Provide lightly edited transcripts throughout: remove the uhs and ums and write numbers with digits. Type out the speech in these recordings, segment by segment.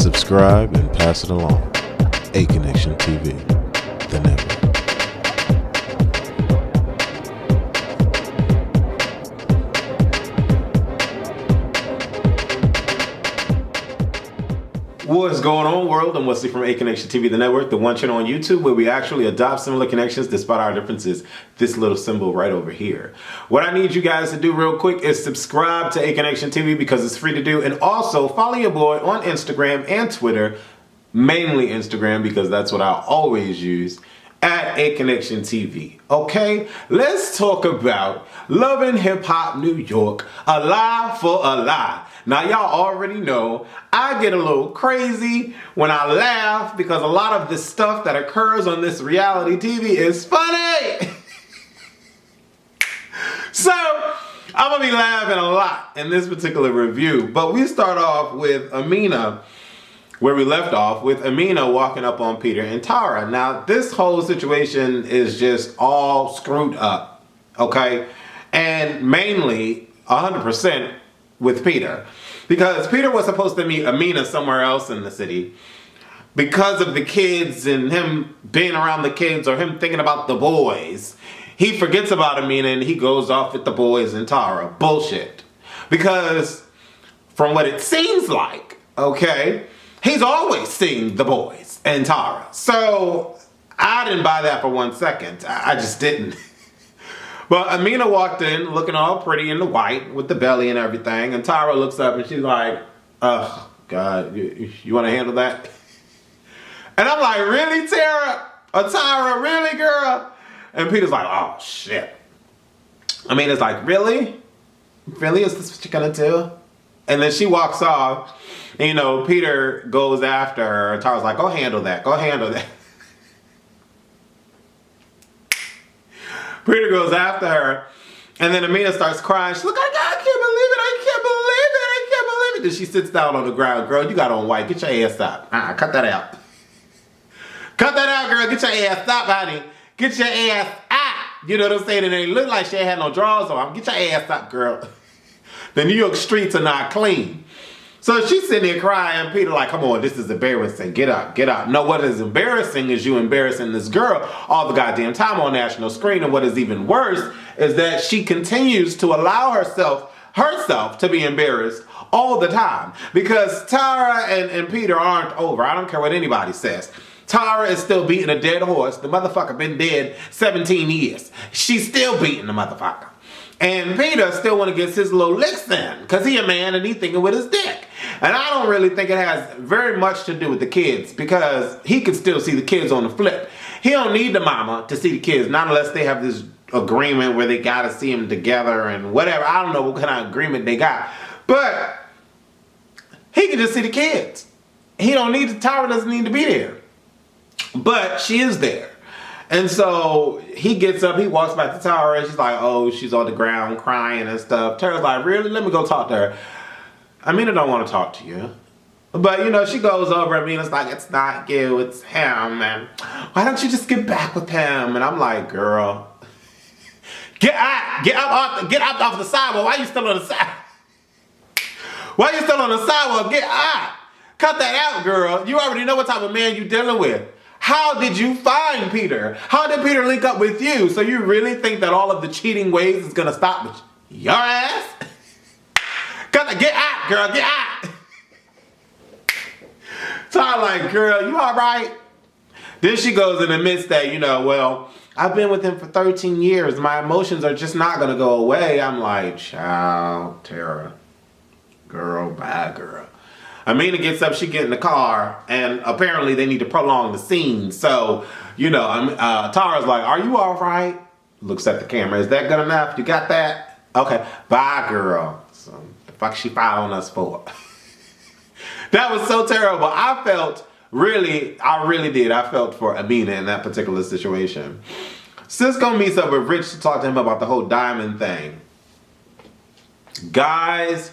Subscribe and pass it along. A Connection TV, the network. What's going on, world? I'm Wesley from A Connection TV, the network, the one channel on YouTube where we actually adopt similar connections despite our differences. This little symbol right over here. What I need you guys to do real quick is subscribe to A Connection TV because it's free to do, and also follow your boy on Instagram and Twitter, mainly Instagram because that's what I always use, at A Connection TV. Okay, let's talk about Love and Hip Hop New York, a lie for a lie. Now y'all already know I get a little crazy when I laugh because a lot of the stuff that occurs on this reality TV is funny. So I'm gonna be laughing a lot in this particular review, but we start off with Amina, where we left off with Amina walking up on Peter and Tara. Now this whole situation is just all screwed up, okay? And mainly 100% with Peter, because Peter was supposed to meet Amina somewhere else in the city because of the kids and him being around the kids or him thinking about the boys. He forgets about Amina and he goes off with the boys and Tara. Bullshit. Because from what it seems like, okay, he's always seen the boys and Tara. So I didn't buy that for 1 second. I just didn't. But Amina walked in looking all pretty in the white with the belly and everything. And Tara looks up and she's like, oh, God, you want to handle that? And I'm like, really, Tara? Or Tara, really, girl? And Peter's like, oh, shit. Amina's like, really? Really? Is this what you're going to do? And then she walks off. And, you know, Peter goes after her. And Tara's like, go handle that. Go handle that. Peter goes after her, and then Amina starts crying. She's like, I can't believe it, I can't believe it, I can't believe it. Then she sits down on the ground. Girl, you got on white. Get your ass up. Cut that out. Cut that out, girl. Get your ass up, honey. Get your ass out. You know what I'm saying? It ain't look like she ain't had no drawers on. Get your ass up, girl. The New York streets are not clean. So she's sitting there crying. Peter like, come on, this is embarrassing. Get up, get up. No, what is embarrassing is you embarrassing this girl all the goddamn time on national screen. And what is even worse is that she continues to allow herself to be embarrassed all the time. Because Tara and Peter aren't over. I don't care what anybody says. Tara is still beating a dead horse. The motherfucker been dead 17 years. She's still beating the motherfucker. And Peter still want to get his little licks in because he a man and he thinking with his dick. And I don't really think it has very much to do with the kids because he can still see the kids on the flip. He don't need the mama to see the kids, not unless they have this agreement where they got to see them together and whatever. I don't know what kind of agreement they got. But he can just see the kids. He don't need, Tara doesn't need to be there. But she is there. And so he gets up, he walks back to Tara, and she's like, oh, she's on the ground crying and stuff. Tara's like, really? Let me go talk to her. Amina don't want to talk to you. But, you know, she goes over, Amina's like, it's not you, it's him. And why don't you just get back with him? And I'm like, girl, get up off the sidewalk. Why are you still on the side? Why are you still on the sidewalk? Get out. Cut that out, girl. You already know what type of man you're dealing with. How did you find Peter? How did Peter link up with you? So you really think that all of the cheating ways is going to stop with your ass? Get out, girl, get out. So I'm like, girl, you all right? Then she goes and admits that, you know, well, I've been with him for 13 years. My emotions are just not going to go away. I'm like, child, Tara, girl, bye, girl. Amina gets up, she gets in the car, and apparently they need to prolong the scene. So, you know, Tara's like, are you all right? Looks at the camera. Is that good enough? You got that? Okay. Bye, girl. So, the fuck she following us for? That was so terrible. I really did. I felt for Amina in that particular situation. Cisco meets up with Rich to talk to him about the whole diamond thing. Guys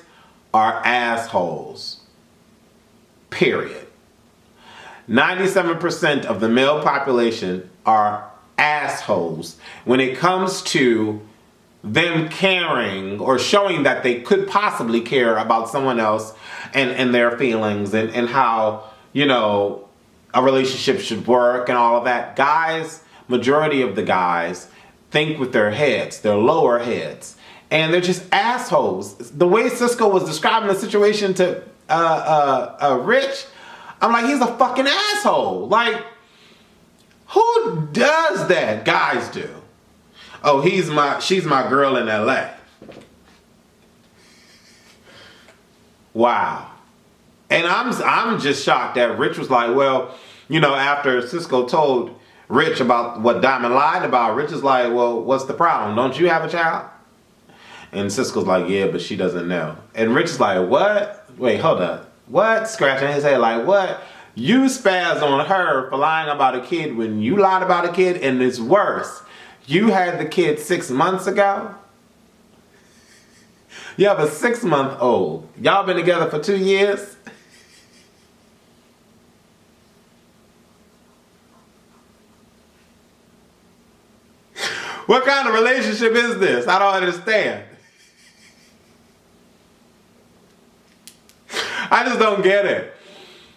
are assholes. Period. 97% of the male population are assholes when it comes to them caring or showing that they could possibly care about someone else and their feelings and how, you know, a relationship should work and all of that. Guys, majority of the guys think with their heads, their lower heads. And they're just assholes. The way Cisco was describing the situation to Rich, I'm like, he's a fucking asshole. Like, who does that? Guys do. Oh, she's my girl in LA. Wow. And I'm just shocked that Rich was like, well, you know, after Cisco told Rich about what Diamond lied about, Rich is like, well, what's the problem? Don't you have a child? And Cisco's like, yeah, but she doesn't know. And Rich is like, what? Wait, hold up. What? Scratching his head like, what? You spazzed on her for lying about a kid when you lied about a kid, and it's worse. You had the kid 6 months ago. You have a 6-month-old. Y'all been together for 2 years? What kind of relationship is this? I don't understand. I just don't get it.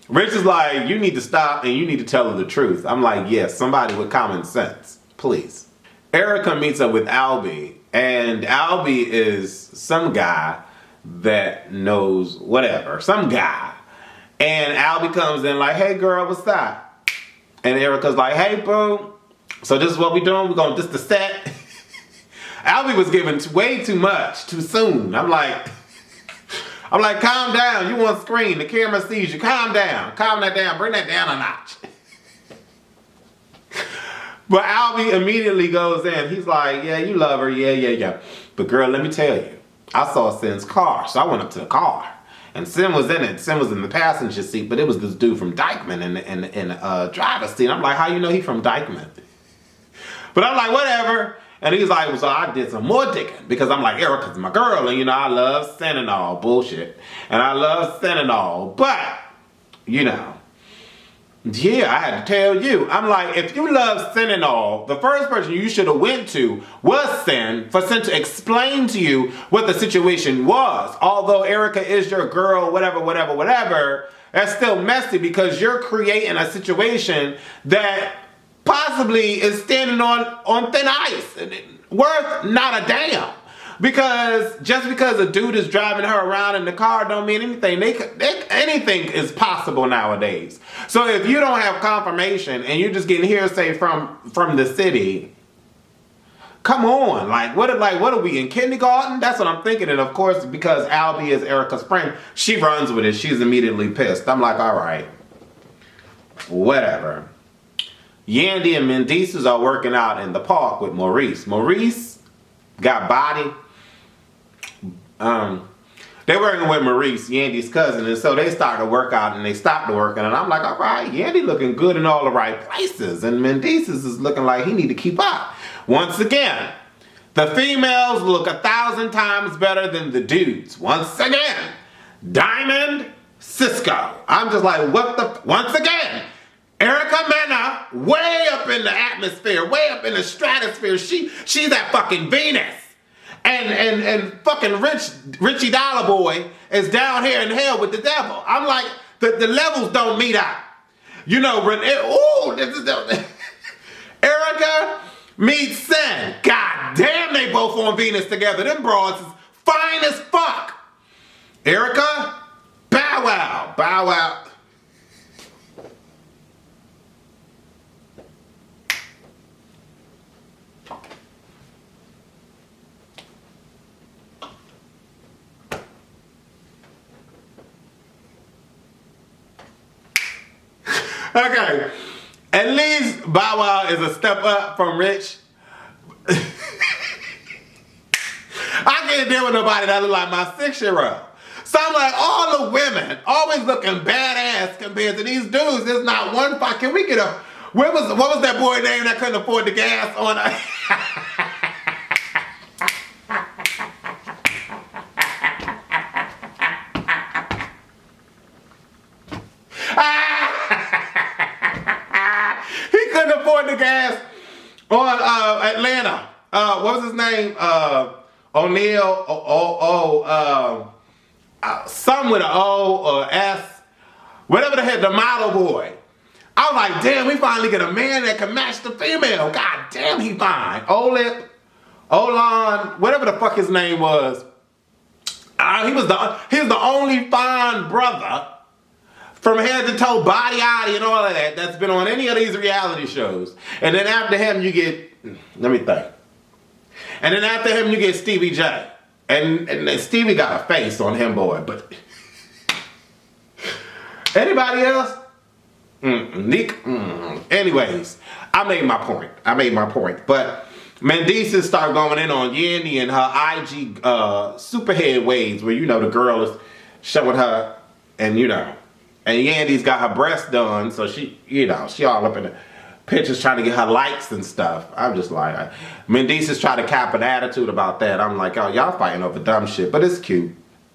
Rich is like, you need to stop and you need to tell her the truth. I'm like, yes, somebody with common sense, please. Erica meets up with Albie, and Albie is some guy that knows whatever, some guy. And Albie comes in like, hey girl, what's that? And Erica's like, hey boo, so this is what we doing? We're going to just the set? Albie was giving way too much, too soon. I'm like, calm down. You on screen. The camera sees you. Calm down. Calm that down. Bring that down a notch. But Albie immediately goes in. He's like, yeah, you love her. Yeah. But girl, let me tell you. I saw Sin's car. So I went up to the car. And Sin was in it. Sin was in the passenger seat. But it was this dude from Dykeman in the driver's seat. I'm like, how you know he from Dykeman? But I'm like, whatever. And he's like, well, so I did some more digging. Because I'm like, Erica's my girl. And, you know, I love Sin and all. Bullshit. And I love Sin and all. But, you know, yeah, I had to tell you. I'm like, if you love Sin and all, the first person you should have went to was Sin, for Sin to explain to you what the situation was. Although Erica is your girl, whatever, that's still messy because you're creating a situation that possibly is standing on thin ice, worth not a damn. Because just because a dude is driving her around in the car don't mean anything. Anything is possible nowadays. So if you don't have confirmation and you're just getting hearsay from the city, come on. What are we in kindergarten? That's what I'm thinking. And of course, because Albie is Erica's friend, she runs with it. She's immediately pissed. I'm like, all right, whatever. Yandy and Mendices are working out in the park with Maurice. Maurice got body. They're working with Maurice, Yandy's cousin, and so they started to work out and they stopped working. And I'm like, all right, Yandy looking good in all the right places. And Mendices is looking like he need to keep up. Once again, the females look 1,000 times better than the dudes. Once again, Diamond, Cisco. I'm just like, once again, Erica Mena, way up in the atmosphere, way up in the stratosphere. She's that fucking Venus. And fucking Richie Dollar Boy is down here in hell with the devil. I'm like, the levels don't meet up. You know, Erica meets Sin. God damn, they both on Venus together. Them broads is fine as fuck. Erica, Bow Wow. Okay, at least Bow Wow is a step up from Rich. I can't deal with nobody that look like my 6-year-old. So I'm like, all the women always looking badass compared to these dudes. There's not one fight. Can we get a... what was that boy name that couldn't afford the gas on a... He couldn't afford the gas on Atlanta. what was his name? O'Neal. Some with an O or S. Whatever the heck, the model boy. I was like, damn, we finally get a man that can match the female. God damn, he fine. Olip, Olan, whatever the fuck his name was. He was the only fine brother from head to toe, body, and all of that that's been on any of these reality shows. And then after him, you get, let me think. And then after him, you get Stevie J. And Stevie got a face on him, boy. But anybody else? Nick. Anyways, I made my point. But Mendeecees start going in on Yandy and her IG superhead waves where, the girl is showing her and, and Yandy's got her breasts done. So she, she all up in the pictures trying to get her likes and stuff. I'm just like, Mendeecees try to cap an attitude about that. I'm like, oh, y'all fighting over dumb shit, but it's cute.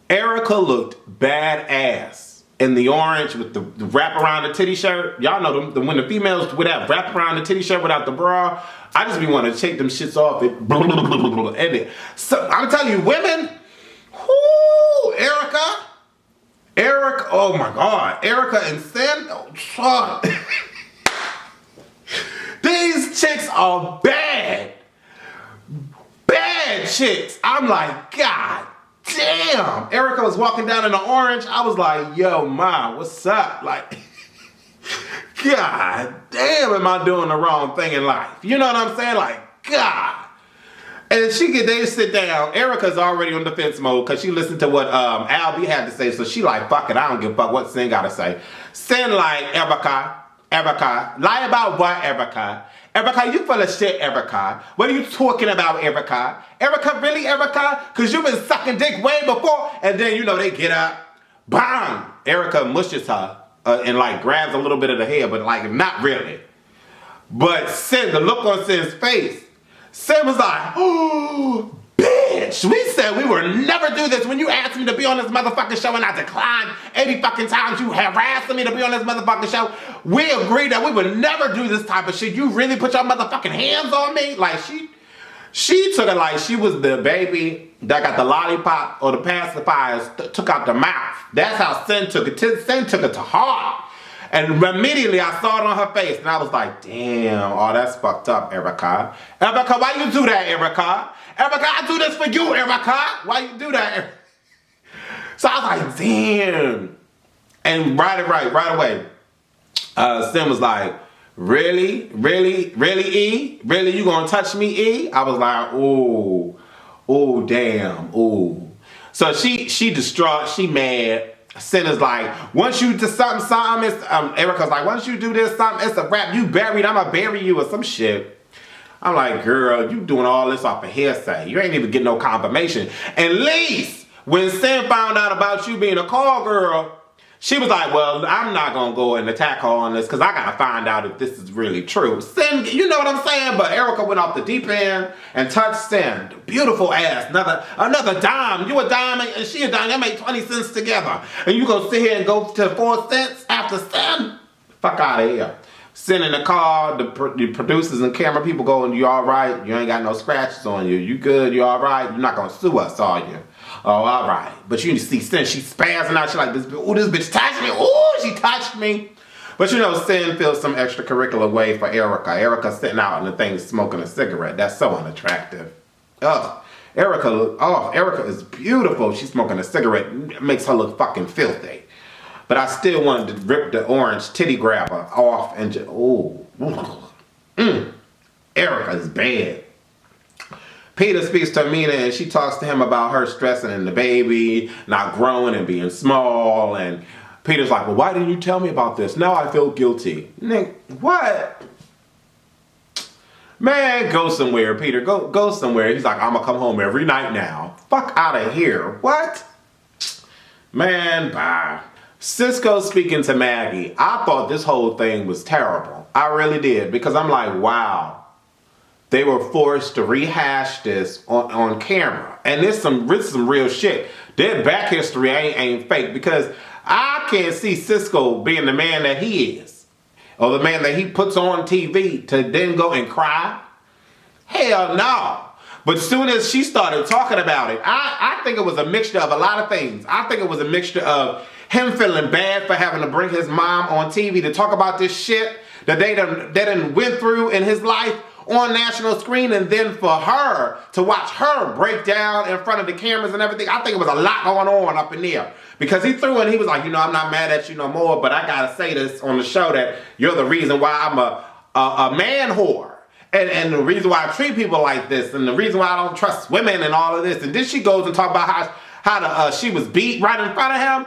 Erica looked badass in the orange with the wrap around the titty shirt. Y'all know them, when the females with that wrap around the titty shirt without the bra, I just be wanting to take them shits off. So I'm telling you, women, whoo, Erica, oh my God, Erica and Sin, these chicks are bad chicks. I'm like, God damn. Erica was walking down in the orange. I was like, yo, ma, what's up? Like, God damn, am I doing the wrong thing in life? You know what I'm saying? Like, God. And they sit down. Erica's already on defense mode because she listened to what Albie had to say. So she like, fuck it, I don't give a fuck what Sin gotta say. Sin like, Erica, lie about what, Erica? Erica, you full of shit, Erica. What are you talking about, Erica? Erica, really, Erica? Because you've been sucking dick way before. And then, they get up. Bam! Erica mushes her and, like, grabs a little bit of the hair, but, like, not really. But Sin, the look on Sin's face, Sin was like, oh, bitch, we said we would never do this when you asked me to be on this motherfucking show and I declined 80 fucking times. You harassed me to be on this motherfucking show. We agreed that we would never do this type of shit. You really put your motherfucking hands on me? Like, she took it like she was the baby that got the lollipop or the pacifiers took out the mouth. That's how Sin took it. Sin took it to heart. And immediately I saw it on her face and I was like, damn, oh, that's fucked up, Erica. Erica, why you do that, Erica? Erica, I do this for you, Erica. Why you do that? So I was like, damn. And right away, Sin was like, really, E? Really, you gonna touch me, E? I was like, oh, damn, ooh. So she distraught, she mad. Sin is like, once you do something, it's, Erica's like, once you do this something, it's a wrap. You buried, I'ma bury you or some shit. I'm like, girl, you doing all this off of hearsay. You ain't even getting no confirmation. At least when Sin found out about you being a call girl, she was like, well, I'm not going to go and attack her on this because I got to find out if this is really true. Sin, you know what I'm saying? But Erica went off the deep end and touched Sin. Beautiful ass. Another dime. You a dime and she a dime. That make 20 cents together. And you going to sit here and go to 4 cents after Sin? Fuck out of here. Sin in the car, the producers and camera people going, you all right? You ain't got no scratches on you. You good? You all right? You're not going to sue us, are you? Oh, all right. But you see Sin, she spazzing out. She like, this bitch touched me. Ooh, she touched me. But Sin feels some extracurricular way for Erica. Erica sitting out in the thing smoking a cigarette. That's so unattractive. Ugh. Erica is beautiful. She's smoking a cigarette. It makes her look fucking filthy. But I still wanted to rip the orange titty grabber off and just, Erica is bad. Peter speaks to Amina and she talks to him about her stressing and the baby, not growing and being small. And Peter's like, well, why didn't you tell me about this? Now I feel guilty. Nick, what? Man, go somewhere, Peter. Go somewhere. He's like, I'm going to come home every night now. Fuck out of here. What? Man, bye. Cisco speaking to Maggie. I thought this whole thing was terrible. I really did. Because I'm like, wow. They were forced to rehash this on camera. And this some real shit. Their back history ain't fake. Because I can't see Cisco being the man that he is. Or the man that he puts on TV to then go and cry. Hell no. But as soon as she started talking about it, I think it was a mixture of a lot of things. I think it was a mixture of him feeling bad for having to bring his mom on TV to talk about this shit that they done went through in his life on national screen, and then for her to watch her break down in front of the cameras and everything. I think it was a lot going on up in there. Because he threw in, he was like, I'm not mad at you no more, but I gotta say this on the show that you're the reason why I'm a man whore. And the reason why I treat people like this, and the reason why I don't trust women and all of this. And then she goes and talk about how she was beat right in front of him.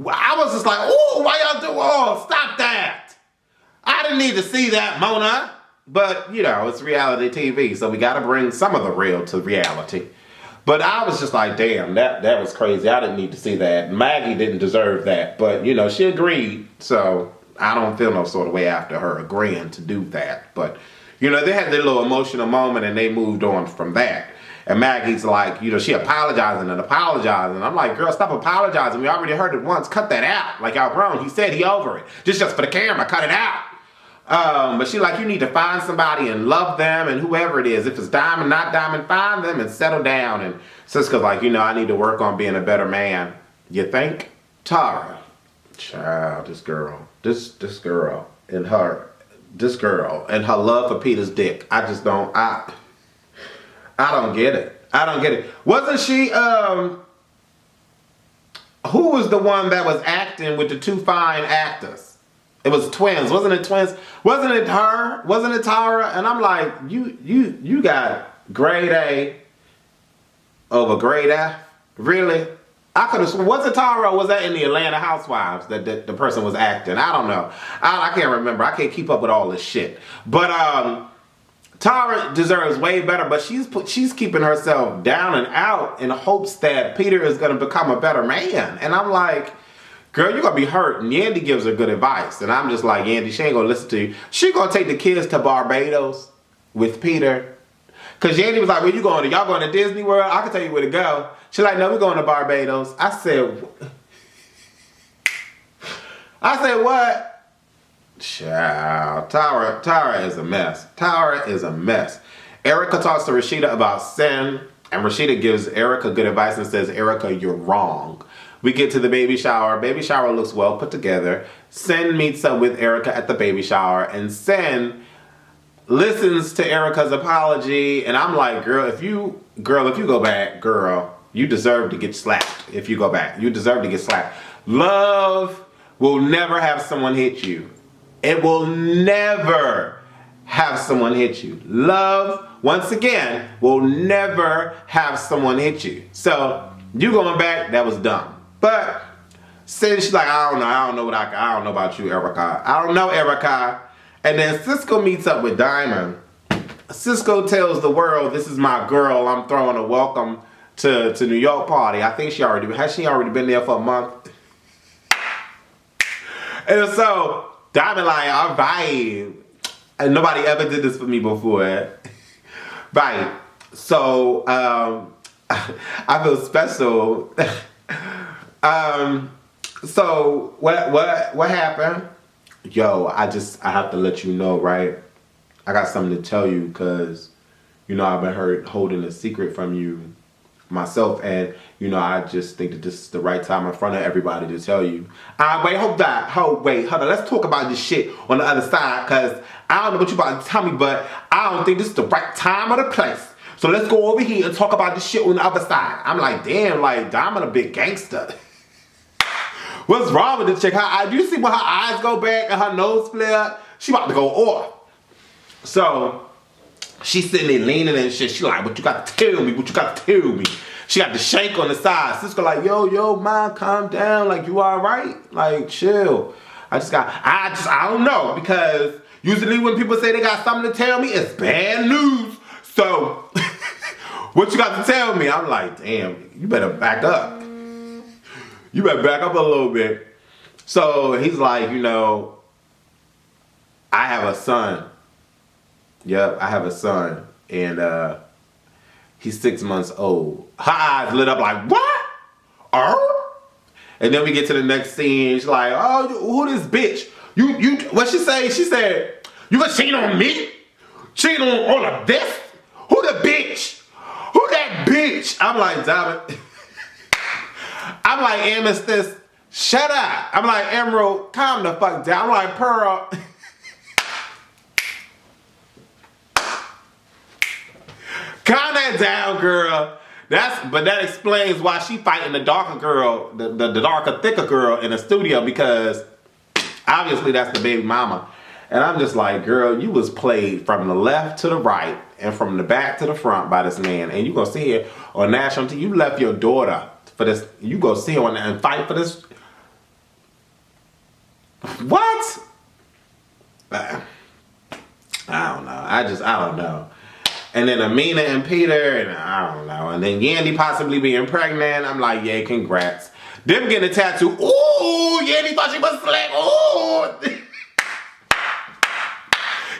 I was just like, oh, why y'all do, oh, stop that. I didn't need to see that, Mona. But, it's reality TV, so we gotta bring some of the real to reality. But I was just like, damn, that was crazy. I didn't need to see that. Maggie didn't deserve that. But, she agreed. So I don't feel no sort of way after her agreeing to do that. But, they had their little emotional moment and they moved on from that. And Maggie's like, she apologizing and apologizing. I'm like, girl, stop apologizing. We already heard it once. Cut that out. Like, y'all grown. He said he over it. Just for the camera. Cut it out. But she like, you need to find somebody and love them and whoever it is. If it's Diamond, not Diamond, find them and settle down. And Cisco's like, I need to work on being a better man. You think? Tara. Child, this girl and her love for Peter's dick. I just don't, I don't get it. I don't get it. Wasn't she, who was the one that was acting with the two fine actors? It was twins. Wasn't it twins? Wasn't it her? Wasn't it Tara? And I'm like, you got grade A over grade F? Really? I could have, was it Tara or was that in the Atlanta Housewives that the person was acting? I don't know. I can't remember. I can't keep up with all this shit. But Tara deserves way better, but she's keeping herself down and out in hopes that Peter is going to become a better man. And I'm like, girl, you're going to be hurt. And Yandy gives her good advice. And I'm just like, Yandy, she ain't going to listen to you. She going to take the kids to Barbados with Peter. Because Yandy was like, where you going to? Y'all going to Disney World? I can tell you where to go. She's like, no, we're going to Barbados. I said, what? Child, Tara is a mess. Tara is a mess. Erica talks to Rashida about sin. And Rashida gives Erica good advice and says, Erica, you're wrong. We get to the baby shower. Baby shower looks well put together. Sin meets up with Erica at the baby shower. And Sin listens to Erica's apology. And I'm like, girl, if you go back, girl, you deserve to get slapped. If you go back, you deserve to get slapped. Love will never have someone hit you. It will never have someone hit you. Love, once again, will never have someone hit you. So you going back, that was dumb. But Sin, she's like, I don't know about you, Erica. I don't know, Erica. And then Cisco meets up with Diamond. Cisco tells the world, this is my girl. I'm throwing a welcome to New York party. I think has she already been there for a month? And so Diamond like, all right. And nobody ever did this for me before. Right. So I feel special. So what happened? Yo, I have to let you know, right? I got something to tell you because, I've been holding a secret from you myself, and, I just think that this is the right time in front of everybody to tell you. Wait, hold on. Let's talk about this shit on the other side, because I don't know what you about to tell me, but I don't think this is the right time or the place. So let's go over here and talk about this shit on the other side. I'm like, damn, like, Diamond a big gangster. What's wrong with this chick? Do you see when her eyes go back and her nose flare? She about to go off. So she's sitting there leaning and shit. She like, what you got to tell me? What you got to tell me? She got the shake on the side. Cisco like, yo, man, calm down. Like, you all right? Like, chill. I don't know. Because usually when people say they got something to tell me, it's bad news. So, what you got to tell me? I'm like, damn, you better back up. You better back up a little bit. So, he's like, I have a son. Yep, I have a son. And he's 6 months old. Her eyes lit up like, what? And then we get to the next scene. She's like, oh, who this bitch? What she say? She said, you gonna cheat on me? Cheat on all of this? Who the bitch? bitch. I'm like, Diamond. I'm like, Amethyst, shut up. I'm like, Emerald, calm the fuck down. I'm like, Pearl. Calm that down, girl. But that explains why she fighting the darker girl, the darker, thicker girl in the studio, because obviously that's the baby mama. And I'm just like, girl, you was played from the left to the right and from the back to the front by this man. And you gonna see it on national TV. You left your daughter for this. You go see her and fight for this. What? I don't know. I don't know. And then Amina and Peter, and I don't know. And then Yandy possibly being pregnant. I'm like, yeah, congrats. Them getting a tattoo. Ooh, Yandy thought she was slick. Ooh.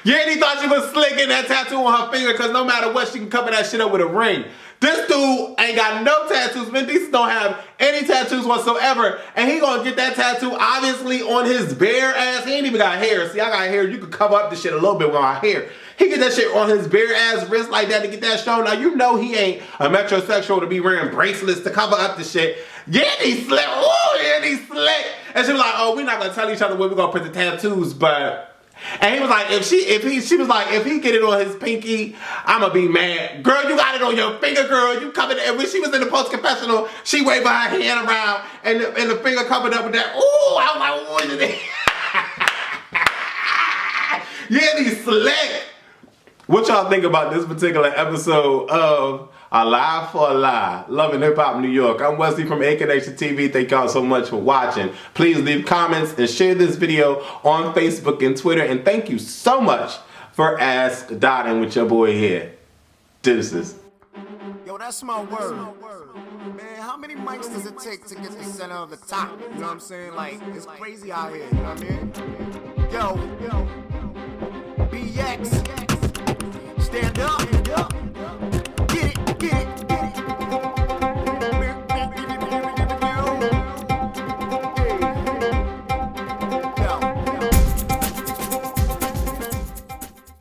Yandy thought she was slick in that tattoo on her finger, because no matter what, she can cover that shit up with a ring. This dude ain't got no tattoos. Vin Diesel don't have any tattoos whatsoever. And he gonna get that tattoo obviously on his bare ass. He ain't even got hair. See, I got hair. You can cover up this shit a little bit with my hair. He get that shit on his bare ass wrist like that to get that shown. Now you know he ain't a metrosexual to be wearing bracelets to cover up the shit. Yandy slick. Ooh, Yandy slick. And she was like, oh, we're not gonna tell each other where we're gonna put the tattoos, but. And he was like, she was like, if he get it on his pinky, I'ma be mad. Girl, you got it on your finger, girl. You covered it. And when she was in the post-confessional, she waved her hand around and the finger covered up with that. Ooh, I was like, what is it? Yeah, he's slick. What y'all think about this particular episode of A Lie for a Lie? Love and Hip Hop New York. I'm Wesley from AK Nation TV. Thank y'all so much for watching. Please leave comments and share this video on Facebook and Twitter. And thank you so much for Ask Dotting with your boy here. Deuces. Yo, that's my word. Man, how many mics does it take to get the center of the top? You know what I'm saying? Like, it's crazy out here, you know what I mean? Yo, BX.